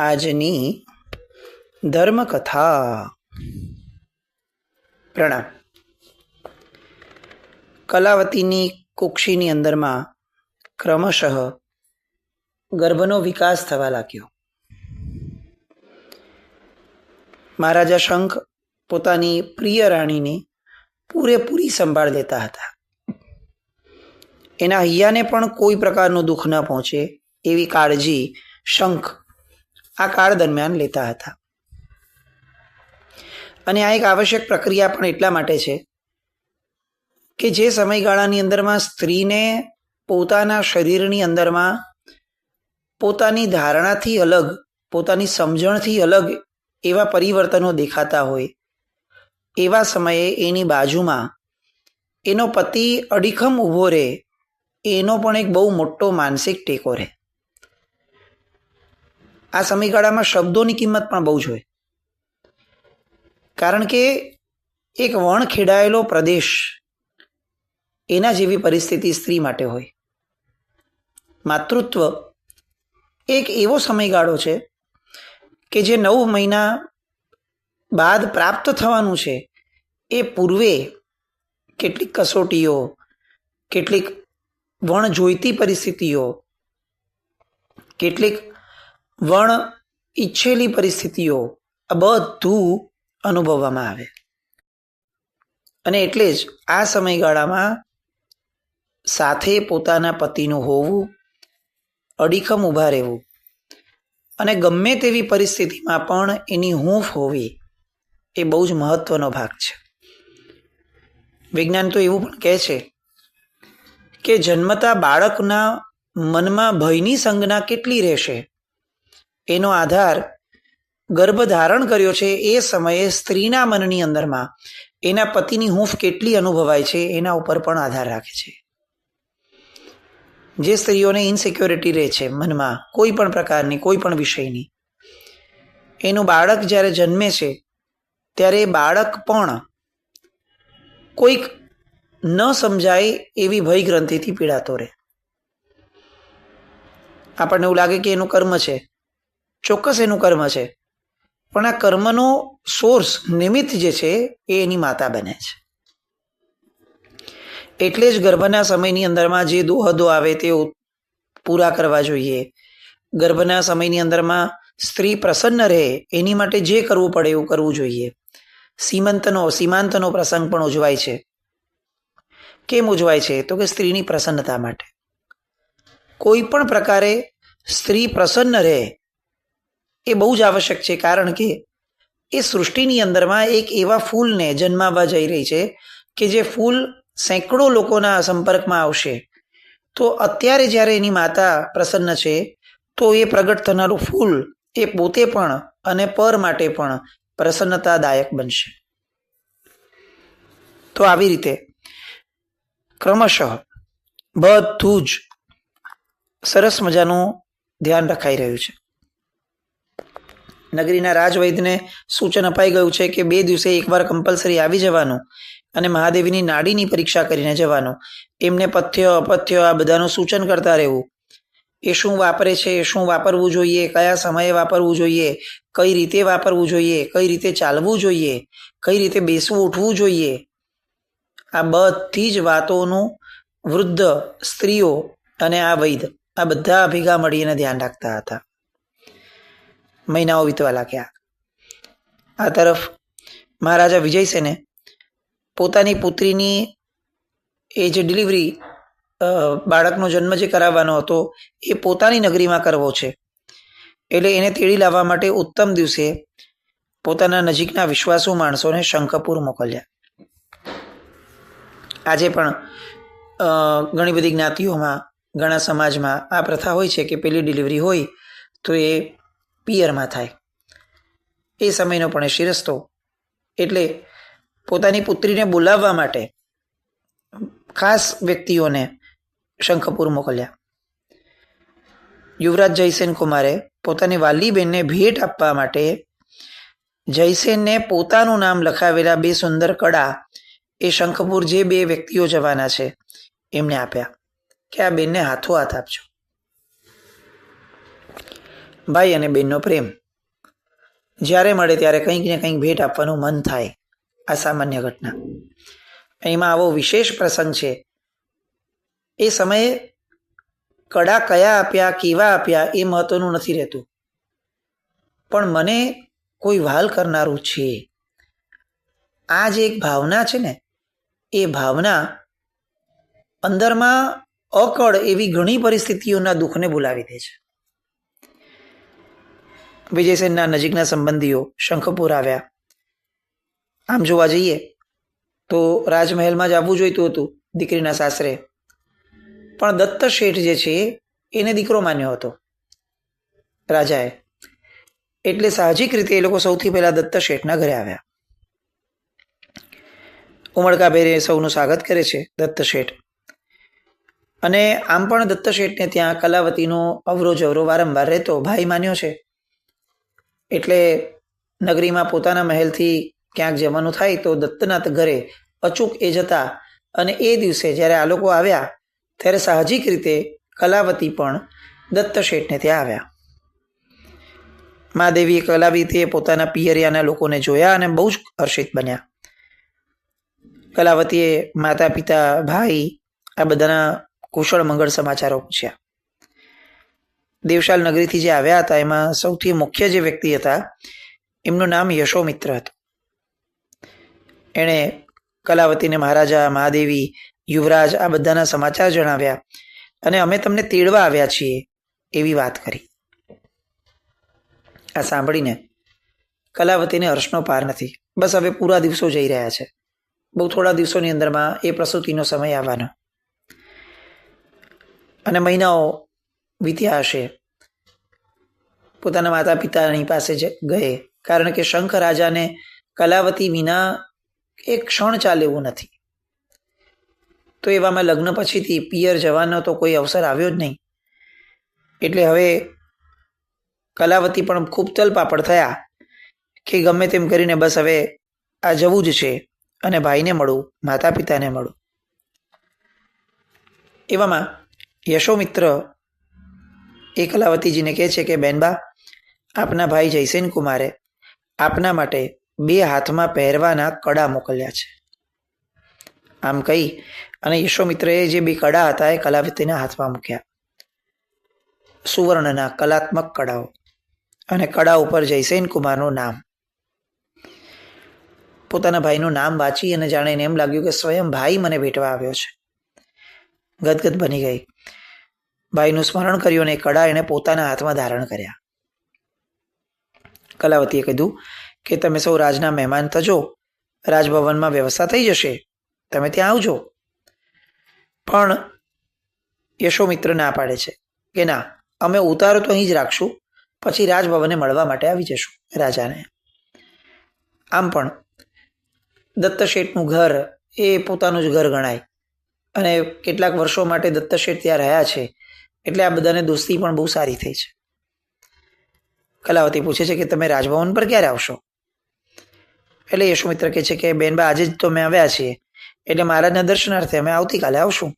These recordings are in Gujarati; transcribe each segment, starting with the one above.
આજની ધર્મકથા. પ્રણામ. કલાવતીની કુક્ષીની અંદરમાં ક્રમશઃ ગર્ભનો વિકાસ થવા લાગ્યો. મહારાજા શંખ પોતાની પ્રિય રાણીની પૂરેપૂરી સંભાળ લેતા હતા. એના હૈયાને પણ કોઈ પ્રકારનું દુઃખ ન પહોંચે એવી કાળજી શંખ આ કાળ દરમિયાન લેતા હતા. અને આ એક આવશ્યક પ્રક્રિયા પણ એટલા માટે છે કે જે સમયગાળાની અંદરમાં સ્ત્રીને પોતાના શરીરની અંદરમાં પોતાની ધારણાથી અલગ, પોતાની સમજણથી અલગ એવા પરિવર્તનો દેખાતા હોય, એવા સમયે એની બાજુમાં એનો પતિ અડીખમ ઊભો રહે, એનો પણ એક બહુ મોટો માનસિક ટેકો રહે. આ સમયગાળામાં શબ્દોની કિંમત પણ બહુ જ હોય, કારણ કે એક વણ ખેડાયેલો પ્રદેશ એના જેવી પરિસ્થિતિ સ્ત્રી માટે હોય. માતૃત્વ એક એવો સમયગાળો છે કે જે 9 મહિના બાદ પ્રાપ્ત થવાનું છે. એ પૂર્વે કેટલીક કસોટીઓ, કેટલીક વણ જોઈતી પરિસ્થિતિઓ, કેટલીક વણ ઈચ્છેલી પરિસ્થિતિઓ, આ બધું અનુભવવામાં આવે. અને એટલે જ આ સમયગાળામાં સાથે પોતાના પતિનું હોવું, અડીખમ ઊભા રહેવું અને ગમે તેવી પરિસ્થિતિમાં પણ એની હૂંફ હોવી એ બહુ જ મહત્વનો ભાગ છે. વિજ્ઞાન તો એવું પણ કહે છે કે જન્મતા બાળકના મનમાં ભયની સંજ્ઞા કેટલી રહેશે એનો આધાર ગર્ભ ધારણ કર્યો છે એ સમયે સ્ત્રીના મનની અંદરમાં એના પતિની હૂંફ કેટલી અનુભવાય છે એના ઉપર પણ આધાર રાખે છે. જે સ્ત્રીઓને ઇનસિક્યોરિટી રહે છે મનમાં કોઈ પણ પ્રકારની, કોઈ પણ વિષયની, એનું બાળક જ્યારે જન્મે છે ત્યારે એ બાળક પણ કોઈક ન સમજાય એવી ભય ગ્રંથિથી પીડાતો રહે. આપણને એવું લાગે કે એનું કર્મ છે, ચોક્કસ એનું કર્મ છે, પણ આ કર્મનો સોર્સ, નિમિત્ત જે છે એ એની માતા બને છે. એટલે જ ગર્ભના સમયની અંદરમાં જે દોહદો આવે તે પૂરા કરવા જોઈએ. ગર્ભના સમયની અંદરમાં સ્ત્રી પ્રસન્ન રહે એની માટે જે કરવું પડે એવું કરવું જોઈએ. સીમાંતનો પ્રસંગ પણ ઉજવાય છે. કેમ ઉજવાય છે? તો કે સ્ત્રીની પ્રસન્નતા માટે. કોઈ પણ પ્રકારે સ્ત્રી પ્રસન્ન રહે એ બહુ જ આવશ્યક છે, કારણ કે એ સૃષ્ટિની અંદરમાં એક એવા ફૂલને જન્માવવા જઈ રહી છે કે જે ફૂલ સેંકડો લોકોના સંપર્કમાં આવશે. તો અત્યારે જ્યારે એની માતા પ્રસન્ન છે તો એ પ્રગટ થનારું ફૂલ એ પોતે પણ અને પર માટે પણ પ્રસન્નતાદાયક બનશે. તો આવી રીતે ક્રમશઃ બધું જ સરસ મજાનું ધ્યાન રખાઈ રહ્યું છે. નગરીના રાજવૈદ્યને સૂચન અપાઈ ગયું છે કે 2 દિવસે એકવાર કમ્પલસરી આવી જવાનું અને મહાદેવીની નાડીની પરીક્ષા કરીને જવાનું. એમને પથ્ય, અપથ્ય આ બધાનું સૂચન કરતા રહેવું. એ શું વાપરે છે, શું વાપરવું જોઈએ, કયા સમયે વાપરવું જોઈએ, કઈ રીતે વાપરવું જોઈએ, કઈ રીતે ચાલવું જોઈએ, કઈ રીતે બેસવું ઉઠવું જોઈએ, આ બધી જ વાતોનું વૃદ્ધ સ્ત્રીઓ અને આ વૈદ આ બધા ભેગા મળીને ધ્યાન રાખતા હતા. મહિનાઓ વીતવા લાગ્યા. આ તરફ મહારાજા વિજયસેને પોતાની પુત્રીની એ જે ડિલિવરી, બાળકનો જન્મ જે કરાવવાનો હતો એ પોતાની નગરીમાં કરવો છે. એટલે એને તેડી લાવવા માટે ઉત્તમ દિવસે પોતાના નજીકના વિશ્વાસુ માણસોને શંખપુર મોકલ્યા. આજે પણ ઘણી બધી જ્ઞાતિઓમાં, ઘણા સમાજમાં આ પ્રથા હોય છે કે પેલી ડિલિવરી હોય તો એ પિયરમાં થાય. એ સમયનો પણ એ શિરસ્તો એટલે પોતાની પુત્રીને બોલાવવા માટે ખાસ વ્યક્તિઓને શંખપુર મોકલ્યા. યુવરાજ જયસેન કુમારે પોતાની વાલી બહેનને ભેટ આપવા માટે જયસેનને પોતાનું નામ લખાવેલા 2 સુંદર કડા એ શંખપુર જે 2 વ્યક્તિઓ જવાના છે એમને આપ્યા કે આ બેનને હાથો હાથ આપજો. ભાઈ અને બહેનનો પ્રેમ, જ્યારે મળે ત્યારે કંઈક ને કંઈક ભેટ આપવાનું મન થાય. આ સામાન્ય ઘટના. એમાં આવો વિશેષ પ્રસંગ છે. એ સમયે કડા કયા આપ્યા, કેવા આપ્યા એ મહત્વનું નથી રહેતું, પણ મને કોઈ વહાલ કરનારું છે. આ જે એક ભાવના છે ને, એ ભાવના અંદરમાં અકળ એવી ઘણી પરિસ્થિતિઓના દુઃખને બોલાવી દે છે. વિજયસેનના નજીકના સંબંધીઓ શંખપુર આવ્યા. આમ જોવા જઈએ તો રાજમહેલમાં જ આવવું જોઈતું હતું દીકરીના સાસરે, પણ દત્ત શેઠ જે છે એને દીકરો માન્યો હતો રાજાએ, એટલે સાહજિક રીતે એ લોકો સૌથી પહેલા દત્ત શેઠના ઘરે આવ્યા. ઉમળકાભેરે સૌનું સ્વાગત કરે છે દત્ત શેઠ. અને આમ પણ દત્ત શેઠને ત્યાં કલાવતીનો અવરો જવરો વારંવાર રહેતો. ભાઈ માન્યો છે એટલે નગરીમાં પોતાના મહેલથી ક્યાંક જવાનું થાય તો દત્તના ઘરે અચૂક એ જતા. અને એ દિવસે જ્યારે આ લોકો આવ્યા ત્યારે સાહજિક રીતે કલાવતી પણ દત્ત શેઠને ત્યાં આવ્યા. મહાદેવી કલાવતીએ પોતાના પિયરિયાના લોકોને જોયા અને બહુ જ હર્ષિત બન્યા. કલાવતીએ માતા પિતા ભાઈ આ બધાના કુશળ મંગળ સમાચારો પૂછ્યા. દેવશાલ નગરીથી જે આવ્યા હતા એમાં સૌથી મુખ્ય જે વ્યક્તિ હતા એમનું નામ યશોમિત્ર હતું. એણે કલાવતીને મહારાજા, મહાદેવી, યુવરાજ આ બધાના સમાચાર જણાવ્યા અને અમે તમને તેડવા આવ્યા છીએ એવી વાત કરી. આ સાંભળીને કલાવતીને હર્ષનો પાર નથી. બસ હવે પૂરા દિવસો જઈ રહ્યા છે, બહુ થોડા દિવસોની અંદરમાં એ પ્રસૂતિનો સમય આવવાનો અને મહિનાઓ વીત્યા હશે. પોતાના માતા પિતાની પાસે જ ગયે, કારણ કે શંખ રાજાને કલાવતી વિના એક ક્ષણ ચાલે એવું નથી. તો એવામાં લગ્ન પછીથી પિયર જવાનો તો કોઈ અવસર આવ્યો જ નહીં. એટલે હવે કલાવતી પણ ખૂબ તલપાપડ થયા કે ગમે તેમ કરીને બસ હવે આ જવું જ છે અને ભાઈને મળું, માતા પિતાને મળું. એવામાં યશોમિત્ર એ કલાવતીજીને કહે છે કે બેનબા, આપના ભાઈ જયસેન કુમારે આપના માટે 2 હાથમાં પહેરવાના કડા મોકલ્યા છે. આમ કહી અને યશોમિત્રએ જે 2 કડા હતા એ કલાવતીના હાથમાં મૂક્યા. સુવર્ણના કલાત્મક કડાઓ અને કડા ઉપર જયસેન કુમારનું નામ. પોતાના ભાઈનું નામ વાંચી અને જાણે એને એમ લાગ્યું કે સ્વયં ભાઈ મને ભેટવા આવ્યો છે. ગદગદ બની ગઈ. ભાઈનું સ્મરણ કર્યું અને કડા એણે પોતાના હાથમાં ધારણ કર્યા. કલાવતીએ કીધું કે તમે સૌ રાજના મહેમાન થજો, રાજભવનમાં વ્યવસ્થા થઈ જશે, તમે ત્યાં આવજો. પણ યશોમિત્ર ના પાડે છે કે ના, અમે ઉતારો તો અહીં જ રાખશું, પછી રાજભવને મળવા માટે આવી જશું રાજાને. આમ પણ દત્ત શેઠનું ઘર એ પોતાનું જ ઘર ગણાય અને કેટલાક વર્ષો માટે દત્ત શેઠ ત્યાં રહ્યા છે, એટલે આ બધાને દોસ્તી પણ બહુ સારી થઈ છે. કલાવતી પૂછે છે કે તમે રાજભવન પર ક્યારે આવશો? એટલે યશોમિત્ર કહે છે કે બેનબા, આજે જ તો અમે આવ્યા છીએ, એટલે મહારાજના દર્શનાર્થે અમે આવતીકાલે આવશું.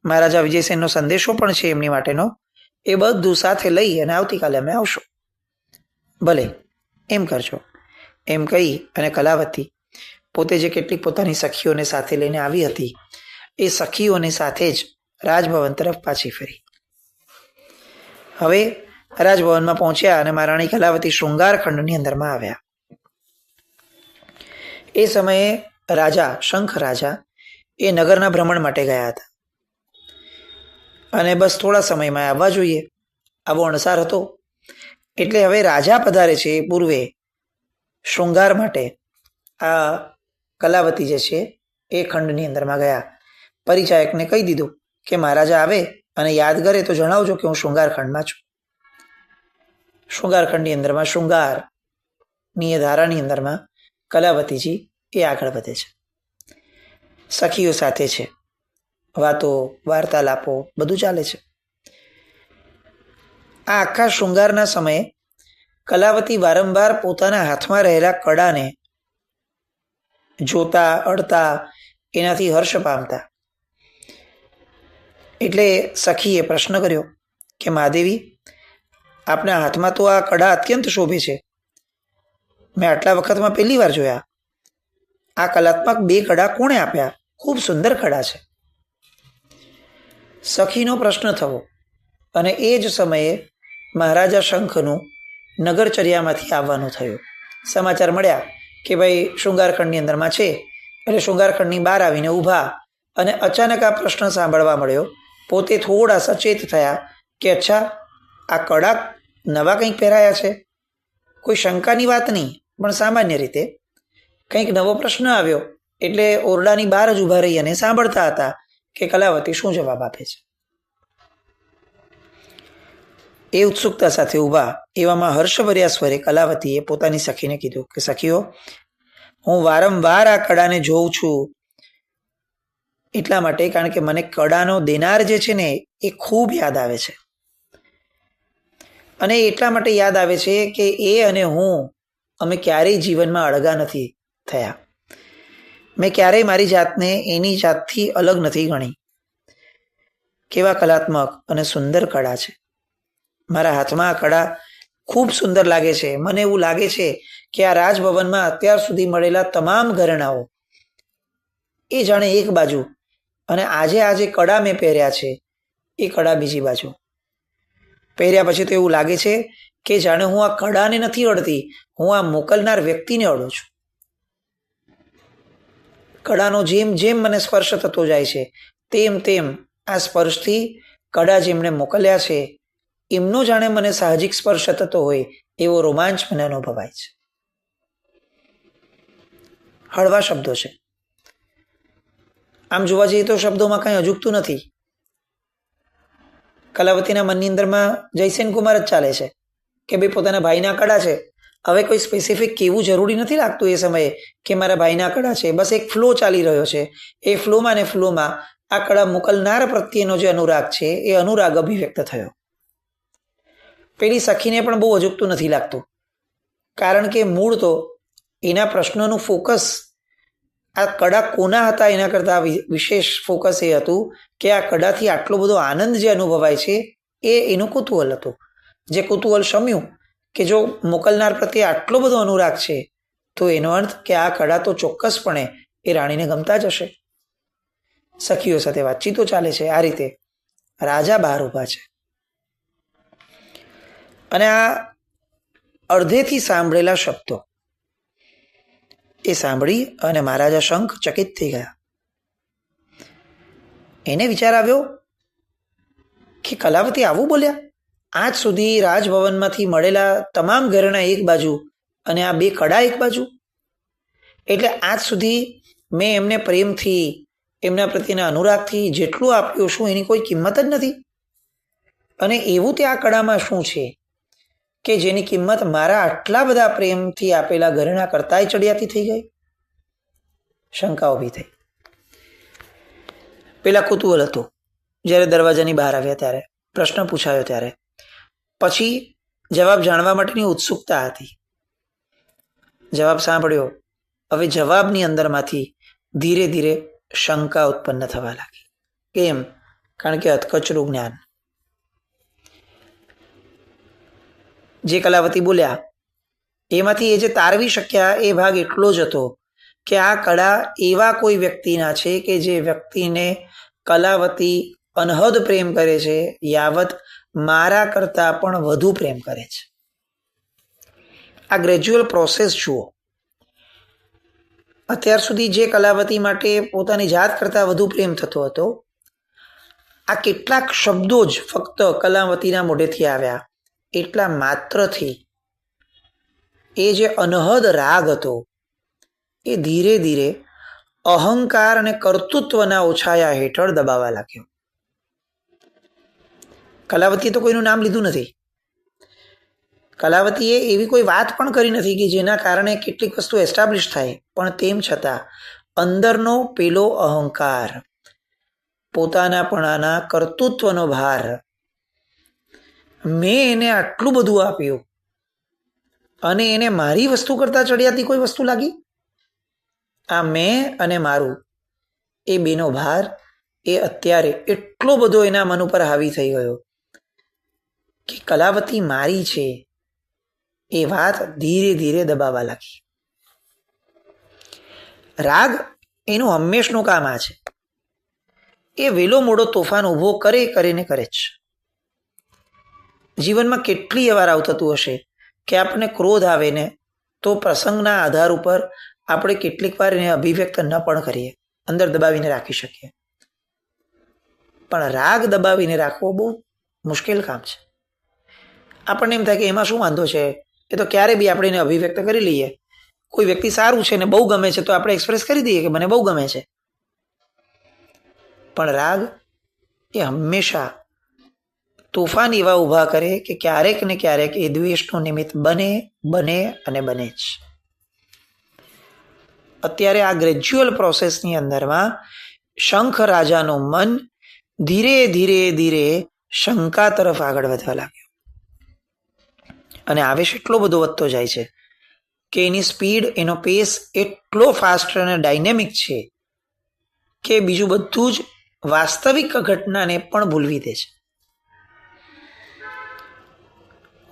મહારાજા વિજયસેનનો સંદેશો પણ છે એમની માટેનો, એ બધું સાથે લઈ અને આવતીકાલે અમે આવશું. ભલે, એમ કરજો. એમ કહી અને કલાવતી પોતે જે કેટલીક પોતાની સખીઓને સાથે લઈને આવી હતી એ સખીઓની સાથે જ રાજભવન તરફ પાછી ફરી. હવે રાજભવનમાં પહોંચ્યા અને મહારાણી કલાવતી શૃંગાર ખંડની અંદરમાં આવ્યા. એ સમયે રાજા, શંખ રાજા, એ નગરના ભ્રમણ માટે ગયા હતા અને બસ થોડા સમયમાં આવવા જોઈએ આવો અણસાર હતો. એટલે હવે રાજા પધારે છે એ પૂર્વે શૃંગાર માટે આ કલાવતી જે છે એ ખંડની અંદરમાં ગયા. પરિચાયકને કહી દીધું કે મહારાજા આવે અને યાદ કરે તો જણાવજો કે હું શૃંગાર ખંડમાં છું. શૃંગાર ખંડની અંદરમાં શૃંગારની ધારાની અંદરમાં કલાવતીજી એ આગળ વધે છે, સખીઓ સાથે છે, વાતો વાર્તાલાપો બધું ચાલે છે. આ આખા શૃંગારના સમયે કલાવતી વારંવાર પોતાના હાથમાં રહેલા કડાને જોતા, અડતા, એનાથી હર્ષ પામતા. એટલે સખીએ પ્રશ્ન કર્યો કે મહાદેવી, આપના હાથમાં તો આ કડા અત્યંત શોભે છે. મેં આટલા વખતમાં પહેલી વાર જોયા. આ કલાત્મક 2 કડા કોણે આપ્યા? ખૂબ સુંદર કડા છે. સખીનો પ્રશ્ન થવો અને એ જ સમયે મહારાજા શંખનું નગરચર્યામાંથી આવવાનું થયું. સમાચાર મળ્યા કે ભાઈ શૃંગારખંડની અંદરમાં છે. એટલે શૃંગારખંડની બહાર આવીને ઊભા અને અચાનક આ પ્રશ્ન સાંભળવા મળ્યો. પોતે થોડા સચેત થયા કે અચ્છા, આ કડા નવા કંઈક પહેરાયા છે. કોઈ શંકાની વાત નહીં, પણ સામાન્ય રીતે કંઈક નવો પ્રશ્ન આવ્યો એટલે ઓરડાની બહાર જ ઊભા રહી અને સાંભળતા હતા કે કલાવતી શું જવાબ આપે છે. એ ઉત્સુકતા સાથે ઊભા એવામાં હર્ષભર્યા સ્વરે કલાવતીએ પોતાની સખીને કીધું કે સખીઓ, હું વારંવાર આ કડાને જોઉં છું એટલા માટે, કારણ કે મને કડાનો દેનાર જે છે ને એ ખૂબ યાદ આવે છે. અને એટલા માટે યાદ આવે છે કે એ અને હું અમે ક્યારેય જીવનમાં અળગા નથી થયા. મેં ક્યારેય મારી જાતને એની જાતથી અલગ નથી ગણી. કેવા કલાત્મક અને સુંદર કડા છે. મારા હાથમાં આ કડા ખૂબ સુંદર લાગે છે. મને એવું લાગે છે કે આ રાજભવનમાં અત્યાર સુધી મળેલા તમામ ઘરેણાઓ એ જાણે એક બાજુ અને આજે કડા મેં પહેર્યા છે એ કડા બીજી બાજુ. પહેર્યા પછી તો એવું લાગે છે કે જાણે હું આ કડાને નથી અડતી, હું આ મોકલનાર વ્યક્તિને અડું છું. કડાનો જેમ જેમ મને સ્પર્શ થતો જાય છે તેમ તેમ આ સ્પર્શથી કડા જેમણે મોકલ્યા છે એમનો જાણે મને સાહજિક સ્પર્શ થતો હોય એવો રોમાંચ મને અનુભવાય છે. હળવા શબ્દો છે. આમ જોવા જઈએ તો શબ્દોમાં કંઈ અજુગતું નથી. કલાવતીના મનની અંદરમાં જયસેન કુમાર જ ચાલે છે કે ભાઈ પોતાના ભાઈના કડા છે. હવે કોઈ સ્પેસિફિક કહેવું જરૂરી નથી લાગતું એ સમયે કે મારા ભાઈના કડા છે. બસ એક ફ્લો ચાલી રહ્યો છે. એ ફ્લોમાં ને ફ્લોમાં આ કડા મોકલનાર પ્રત્યેનો જે અનુરાગ છે એ અનુરાગ અભિવ્યક્ત થયો. પેલી સખીને પણ બહુ અજુગતું નથી લાગતું, કારણ કે મૂળ તો એના પ્રશ્નોનું ફોકસ આ કડા કોના હતા એના કરતાં વિશેષ ફોકસ એ હતું કે આ કડાથી આટલો બધો આનંદ જે અનુભવાય છે એ એનું કુતૂહલ હતું. જે કુતૂહલ શમ્યું કે જો મોકલનાર પ્રત્યે આટલો બધો અનુરાગ છે તો એનો અર્થ કે આ કડા તો ચોક્કસપણે એ રાણીને ગમતા જ હશે. સખીઓ સાથે વાતચીતો ચાલે છે. આ રીતે રાજા બહાર ઊભા છે અને આ અડધેથી સાંભળેલા શબ્દો એ સાંભળી અને મહારાજા શંખ ચકિત થઈ ગયા. એને વિચાર આવ્યો કે કલાવતી આવું બોલ્યા. આજ સુધી રાજભવનમાંથી મળેલા તમામ ઘરેણા એક બાજુ અને આ 2 કડા એક બાજુ. એટલે આજ સુધી મેં એમને પ્રેમથી, એમના પ્રત્યેના અનુરાગથી જેટલું આપ્યું છું એની કોઈ કિંમત જ નથી. અને એવું તે આ કડામાં શું છે કે જેની કિંમત મારા આટલા બધા પ્રેમથી આપેલા ઘરેણા કરતાંય ચડિયાતી થઈ ગઈ? શંકા ઊભી થઈ. પેલા કુતૂહલ હતું જ્યારે દરવાજાની બહાર આવ્યા ત્યારે, પ્રશ્ન પૂછાયો ત્યારે. પછી જવાબ જાણવા માટેની ઉત્સુકતા હતી. જવાબ સાંભળ્યો. હવે જવાબની અંદરમાંથી ધીરે ધીરે શંકા ઉત્પન્ન થવા લાગી. કેમ? કારણ કે અધકચરું જ્ઞાન. જે કલાવતી બોલ્યા એમાંથી એ જે તારવી શક્યા એ ભાગ એટલો જ હતો કે આ કડા એવા કોઈ વ્યક્તિના છે કે જે વ્યક્તિને કલાવતી અનહદ પ્રેમ કરે છે, યાવત મારા કરતાં પણ વધુ પ્રેમ કરે છે. આ ગ્રેજ્યુઅલ પ્રોસેસ જુઓ. અત્યાર સુધી જે કલાવતી માટે પોતાની જાત કરતાં વધુ પ્રેમ થતો હતો, આ કેટલાક શબ્દો જ ફક્ત કલાવતીના મોઢેથી આવ્યા એટલા માત્રથી એ જે અનહદ રાગ હતો એ ધીરે ધીરે અહંકાર અને કર્તૃત્વના ઓછાયા હેઠળ દબાવા લાગ્યો. કલાવતીએ તો કોઈનું નામ લીધું નથી. કલાવતીએ એવી કોઈ વાત પણ કરી નથી કે જેના કારણે કેટલીક વસ્તુ એસ્ટાબ્લિશ થાય, પણ તેમ છતાં અંદરનો પેલો અહંકાર, પોતાનાપણાના કર્તૃત્વનો ભાર, મેં એને આટલું બધું આપ્યું અને એને મારી વસ્તુ કરતાં ચડિયાતી કોઈ વસ્તુ લાગી? આ મેં અને મારું એ બેનો ભાર એ અત્યારે એટલો બધો એના મન ઉપર હાવી થઈ ગયો કે કલાવતી મારી છે એ વાત ધીરે ધીરે દબાવવા લાગી. રાગ એનું હંમેશનું કામ આ છે. એ વેલો મોડો તોફાન ઊભો કરે જ. જીવનમાં કેટલી વાર આવું થતું હશે કે આપણને ક્રોધ આવે ને તો પ્રસંગના આધાર ઉપર આપણે કેટલીક વાર એને અભિવ્યક્ત ન પણ કરીએ, અંદર દબાવીને રાખી શકીએ. પણ રાગ દબાવીને રાખવો બહુ મુશ્કેલ કામ છે. આપણને એમ થાય કે એમાં શું વાંધો છે, એ તો ક્યારે બી આપણે એને અભિવ્યક્ત કરી લઈએ. કોઈ વ્યક્તિ સારું છે ને બહુ ગમે છે તો આપણે એક્સપ્રેસ કરી દઈએ કે મને બહુ ગમે છે. પણ રાગ એ હંમેશા તોફાન એવા ઊભા કરે કે ક્યારેક ને ક્યારેક એ દ્વેષનું નિમિત્ત બને જ. અત્યારે આ ગ્રેજ્યુઅલ પ્રોસેસની અંદરમાં શંખ રાજાનું મન ધીરે ધીરે ધીરે શંકા તરફ આગળ વધવા લાગ્યો અને આવેશ એટલો બધો વધતો જાય છે કે એની સ્પીડ, એનો પેસ એટલો ફાસ્ટ અને ડાયનેમિક છે કે બીજું બધું જ વાસ્તવિક ઘટનાને પણ ભૂલવી દે છે.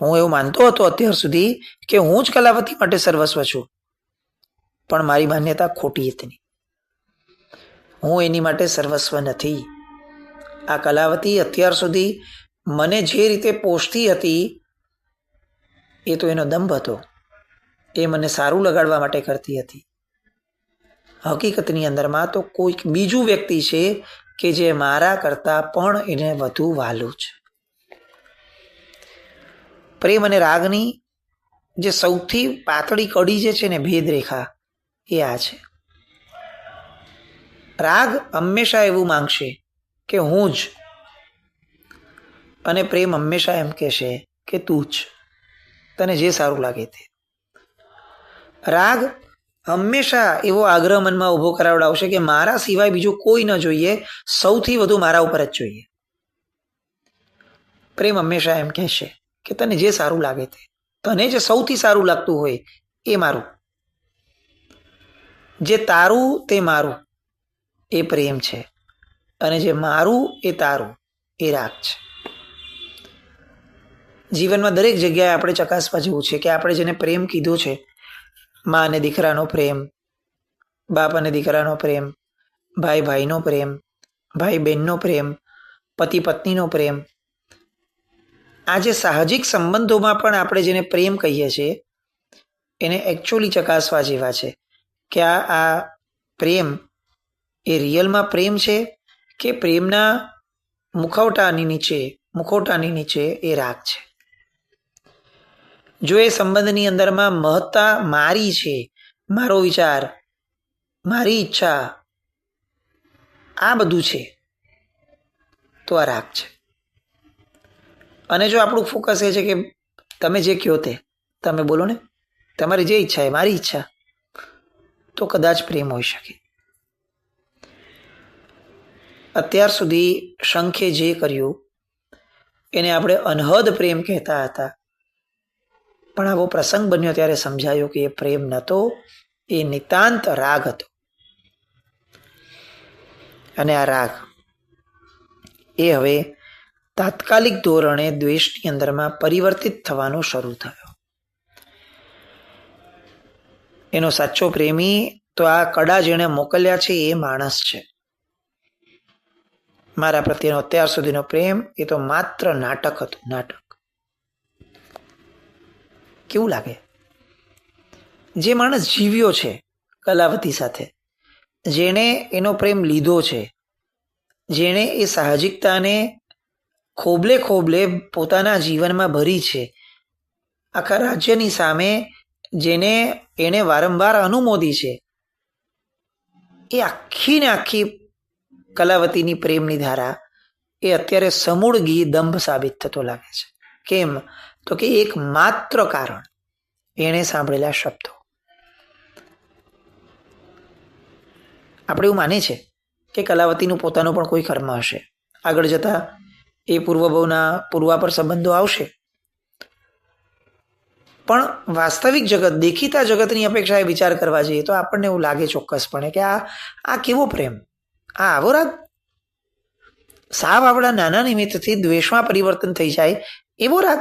હું એવું માનતો હતો અત્યાર સુધી કે હું જ કલાવતી માટે સર્વસ્વ છું, પણ મારી માન્યતા ખોટી હતી. હું એની માટે સર્વસ્વ નથી. આ કલાવતી અત્યાર સુધી મને જે રીતે પોષતી હતી એ તો એનો દંભ હતો. એ મને સારું લગાડવા માટે કરતી હતી. હકીકતની અંદરમાં તો કોઈક બીજું વ્યક્તિ છે કે જે મારા કરતાં પણ એને વધુ વહાલું છે. પ્રેમ અને રાગની જે સૌથી પાતળી કડી જે છે ને, ભેદ રેખા, એ આ છે. રાગ હંમેશા એવું માંગશે કે હું જ, અને પ્રેમ હંમેશા એમ કહેશે કે તું જ, તને જે સારું લાગે તે. રાગ હંમેશા એવો આગ્રહ મનમાં ઊભો કરાવડાવશે કે મારા સિવાય બીજું કોઈ ન જોઈએ, સૌથી વધુ મારા ઉપર જ જોઈએ. પ્રેમ હંમેશા એમ કહેશે કે તને જે સારું લાગે તે, તને જે સૌથી સારું લાગતું હોય એ મારું, જે તારું તે મારું, એ પ્રેમ છે. અને જે મારું એ તારું, એ રાગ છે. જીવનમાં દરેક જગ્યાએ આપણે ચકાસવા જેવું છે કે આપણે જેને પ્રેમ કીધો છે, મા અને દીકરાનો પ્રેમ, બાપ અને દીકરાનો પ્રેમ, ભાઈ ભાઈનો પ્રેમ, ભાઈ બહેનનો પ્રેમ, પતિ પત્નીનો પ્રેમ, આ જે સાહજિક સંબંધોમાં પણ આપણે જેને પ્રેમ કહીએ છીએ એને એકચ્યુઅલી ચકાસવા જેવા છે કે આ પ્રેમ એ રિયલમાં પ્રેમ છે કે પ્રેમના મુખોટાની નીચે એ રાગ છે. જો એ સંબંધની અંદરમાં મહત્તા મારી છે, મારો વિચાર, મારી ઈચ્છા, આ બધું છે, તો આ રાગ છે. અને જો આપણું ફોકસ એ છે કે તમે જે કહો તે તમે બોલો ને, તમારી જે ઈચ્છા એ મારી ઈચ્છા, તો કદાચ પ્રેમ હોઈ શકે. અત્યાર સુધી શંખે જે કર્યું એને આપણે અનહદ પ્રેમ કહેતા હતા, પણ આવો પ્રસંગ બન્યો ત્યારે સમજાયું કે એ પ્રેમ નહોતો, એ નિતાંત રાગ હતો. અને આ રાગ એ હવે તાત્કાલિક ધોરણે દ્વેષની અંદરમાં પરિવર્તિત થવાનો શરૂ થયો. એનો સાચો પ્રેમી તો આ કડા જેણે મોકલ્યા છે એ માણસ છે. મારા પ્રત્યેનો અત્યાર સુધીનો પ્રેમ એ તો માત્ર નાટક હતું, નાટક. કેવું લાગે? જે માણસ જીવ્યો છે કલાવતી સાથે, જેણે એનો પ્રેમ લીધો છે, જેણે એ સાહજિકતાને ખોબલે ખોબલે પોતાના જીવનમાં ભરી છે, આખા રાજ્યની સામે જેને એણે વારંવાર અનુમોદી છે, એ આખી ને આખી કલાવતીની પ્રેમની ધારા એ અત્યારે સમૂળગી દંભ સાબિત થતો લાગે છે. કેમ? તો કે એક માત્ર કારણ, એણે સાંભળેલા શબ્દો. આપણે એવું માને છે કે કલાવતીનું પોતાનું પણ કોઈ કર્મ હશે, આગળ જતા એ પૂર્વભવના પૂર્વાપર સંબંધો આવશે, પણ વાસ્તવિક જગત, દેખીતા જગતની અપેક્ષાએ વિચાર કરવા જઈએ તો આપણને એવું લાગે ચોક્કસપણે કે આ કેવો પ્રેમ, આ આવો રાગ. સાવ આપણા નાના નિમિત્તથી દ્વેષમાં પરિવર્તન થઈ જાય એવો રાગ?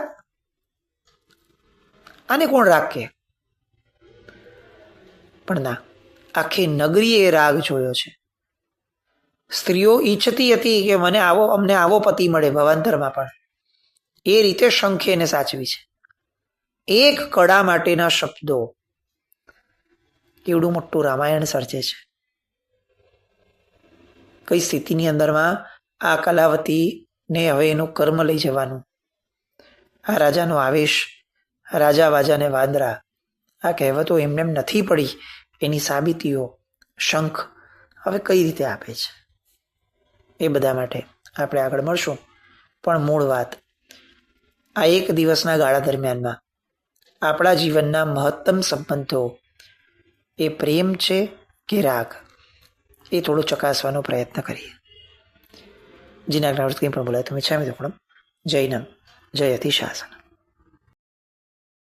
આને કોણ રાગ કે? પણ ના, આખી નગરીએ એ રાગ જોયો છે. સ્ત્રીઓ ઈચ્છતી હતી કે અમને આવો પતિ મળે ભવાંતરમાં, પણ એ રીતે શંખે એને સાચવી છે. એક કડા માટેના શબ્દો કેવડું મોટું રામાયણ સર્જે છે. કઈ સ્થિતિની અંદરમાં આ કલાવતીને હવે એનું કર્મ લઈ જવાનું, આ રાજાનો આવેશ, રાજા વાજાને વાંદરા, આ કહેવતો એમને નથી પડી, એની સાબિતીઓ શંખ હવે કઈ રીતે આપે છે. એ બધા માટે આપણે આગળ મળશું. પણ મૂળ વાત, આ એક દિવસના ગાળા દરમિયાનમાં આપણા જીવનના મહત્તમ સંબંધો એ પ્રેમ છે કે રાગ, એ થોડું ચકાસવાનો પ્રયત્ન કરીએ. જીના કંઈ પણ બોલાય તમે ઈચ્છામી દુઃખમ. જૈનમ જયતિ શાસન.